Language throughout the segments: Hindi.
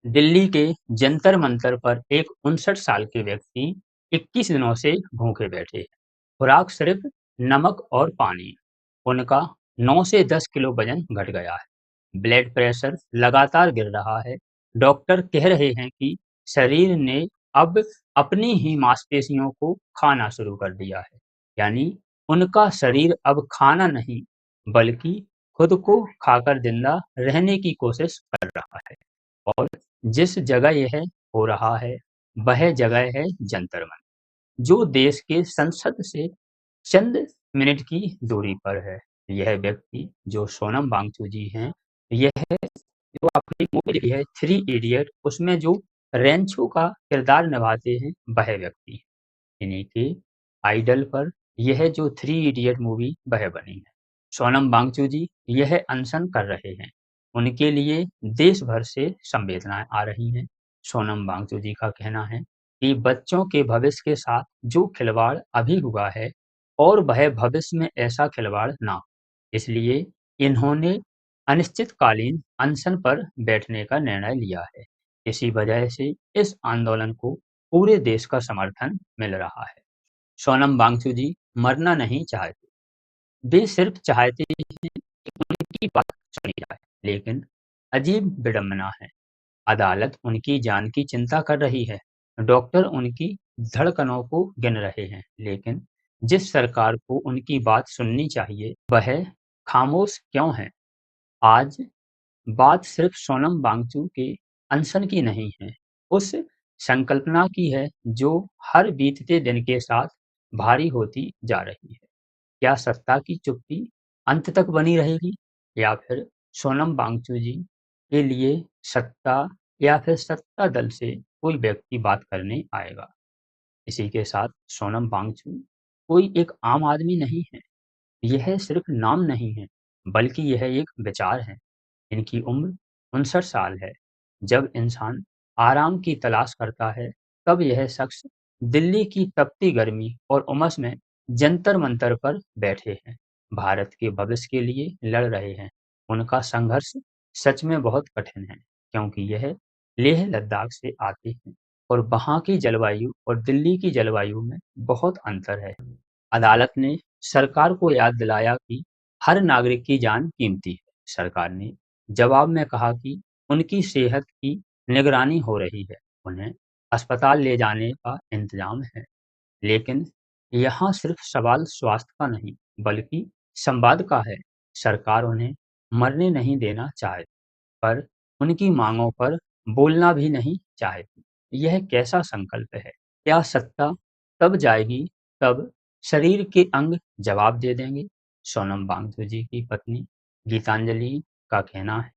दिल्ली के जंतर मंतर पर एक 59 साल के व्यक्ति 21 दिनों से भूखे बैठे हैं। खुराक सिर्फ नमक और पानी। उनका 9 से 10 किलो वजन घट गया है। ब्लड प्रेशर लगातार गिर रहा है। डॉक्टर कह रहे हैं कि शरीर ने अब अपनी ही मांसपेशियों को खाना शुरू कर दिया है। यानी उनका शरीर अब खाना नहीं बल्कि खुद को खाकर जिंदा रहने की कोशिश कर रहा है। और जिस जगह यह हो रहा है, वह जगह है जंतर मंतर, जो देश के संसद से चंद मिनट की दूरी पर है। यह व्यक्ति जो सोनम वांगचुक हैं, यह जो आपने मूवी देखी है थ्री इडियट, उसमें जो रेंचो का किरदार निभाते हैं, वह व्यक्ति है। इन्हीं के आइडल पर यह जो थ्री इडियट मूवी वह बनी है। सोनम वांगचुक जी यह अनशन कर रहे हैं। उनके लिए देश भर से संवेदनाएं आ रही हैं। सोनम वांगचुक जी का कहना है कि बच्चों के भविष्य के साथ जो खिलवाड़ अभी हुआ है और वह भविष्य में ऐसा खिलवाड़ ना हो, इसलिए इन्होंने अनिश्चितकालीन अनशन पर बैठने का निर्णय लिया है। इसी वजह से इस आंदोलन को पूरे देश का समर्थन मिल रहा है। सोनम वांगचुक जी मरना नहीं चाहते, वे सिर्फ चाहते हैं कि उनकी बात सुनी जाए। लेकिन अजीब विडंबना है, अदालत उनकी जान की चिंता कर रही है, डॉक्टर उनकी धड़कनों को गिन रहे हैं, लेकिन जिस सरकार को उनकी बात सुननी चाहिए, वह खामोश क्यों है? आज बात सिर्फ सोनम वांगचुक के अनशन की नहीं है, उस संकल्पना की है जो हर बीतते दिन के साथ भारी होती जा रही है। क्या सत्ता की चुप्पी अंत तक बनी रहेगी, या फिर सोनम वांगचुक जी के लिए सत्ता या फिर सत्ता दल से कोई व्यक्ति बात करने आएगा? इसी के साथ सोनम वांगचुक कोई एक आम आदमी नहीं है, यह सिर्फ नाम नहीं है, बल्कि यह एक विचार है। इनकी उम्र 59 साल है। जब इंसान आराम की तलाश करता है, तब यह शख्स दिल्ली की तपती गर्मी और उमस में जंतर-मंतर पर बैठे हैं, भारत के भविष्य के लिए लड़ रहे हैं। उनका संघर्ष सच में बहुत कठिन है, क्योंकि यह लेह लद्दाख से आते हैं और वहाँ की जलवायु और दिल्ली की जलवायु में बहुत अंतर है। अदालत ने सरकार को याद दिलाया कि हर नागरिक की जान कीमती है। सरकार ने जवाब में कहा कि उनकी सेहत की निगरानी हो रही है, उन्हें अस्पताल ले जाने का इंतजाम है। लेकिन यहाँ सिर्फ सवाल स्वास्थ्य का नहीं, बल्कि संवाद का है। सरकार उन्हें मरने नहीं देना चाहती, पर उनकी मांगों पर बोलना भी नहीं चाहती। यह कैसा संकल्प है? क्या सत्ता तब जाएगी तब शरीर के अंग जवाब दे देंगे? सोनम वांगचुक जी की पत्नी गीतांजलि का कहना है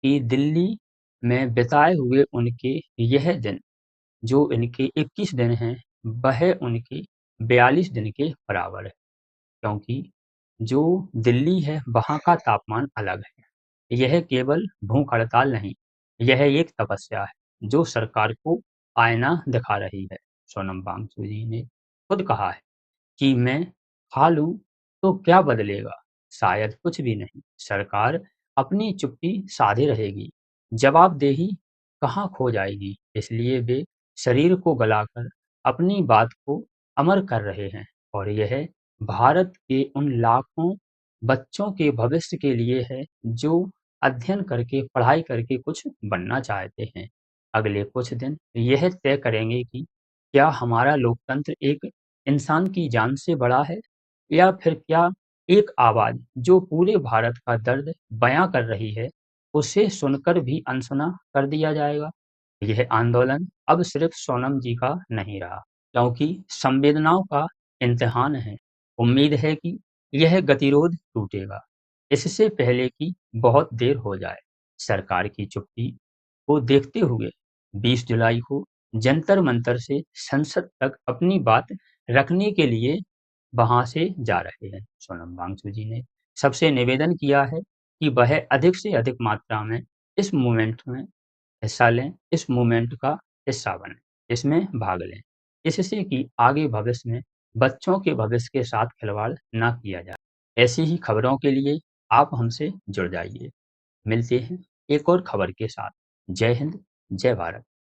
कि दिल्ली में बिताए हुए उनके यह दिन, जो इनके 21 दिन हैं, वह उनके 42 दिन के बराबर है। क्योंकि जो दिल्ली है, वहाँ का तापमान अलग है। यह केवल भूख हड़ताल नहीं, यह एक तपस्या है जो सरकार को आईना दिखा रही है। सोनम वांगचुक जी ने खुद कहा है कि मैं खा लूं तो क्या बदलेगा? शायद कुछ भी नहीं। सरकार अपनी चुप्पी साधे रहेगी, जवाबदेही कहाँ खो जाएगी। इसलिए वे शरीर को गलाकर अपनी बात को अमर कर रहे हैं, और यह भारत के उन लाखों बच्चों के भविष्य के लिए है जो अध्ययन करके, पढ़ाई करके कुछ बनना चाहते हैं। अगले कुछ दिन यह तय करेंगे कि क्या हमारा लोकतंत्र एक इंसान की जान से बड़ा है, या फिर क्या एक आवाज जो पूरे भारत का दर्द बयां कर रही है, उसे सुनकर भी अनसुना कर दिया जाएगा? यह आंदोलन अब सिर्फ सोनम जी का नहीं रहा, क्योंकि संवेदनाओं का इम्तिहान है। उम्मीद है कि यह गतिरोध टूटेगा, इससे पहले कि बहुत देर हो जाए। सरकार की चुप्पी को देखते हुए 20 जुलाई को जंतर मंतर से संसद तक अपनी बात रखने के लिए वहां से जा रहे हैं। सोनम वांगचुक जी ने सबसे निवेदन किया है कि वह अधिक से अधिक मात्रा में इस मूवमेंट में हिस्सा लें, इस मूवमेंट का हिस्सा बनें, इसमें भाग लें, इससे कि आगे भविष्य में बच्चों के भविष्य के साथ खिलवाड़ ना किया जाए। ऐसी ही खबरों के लिए आप हमसे जुड़ जाइए। मिलते हैं एक और खबर के साथ। जय हिंद। जय भारत।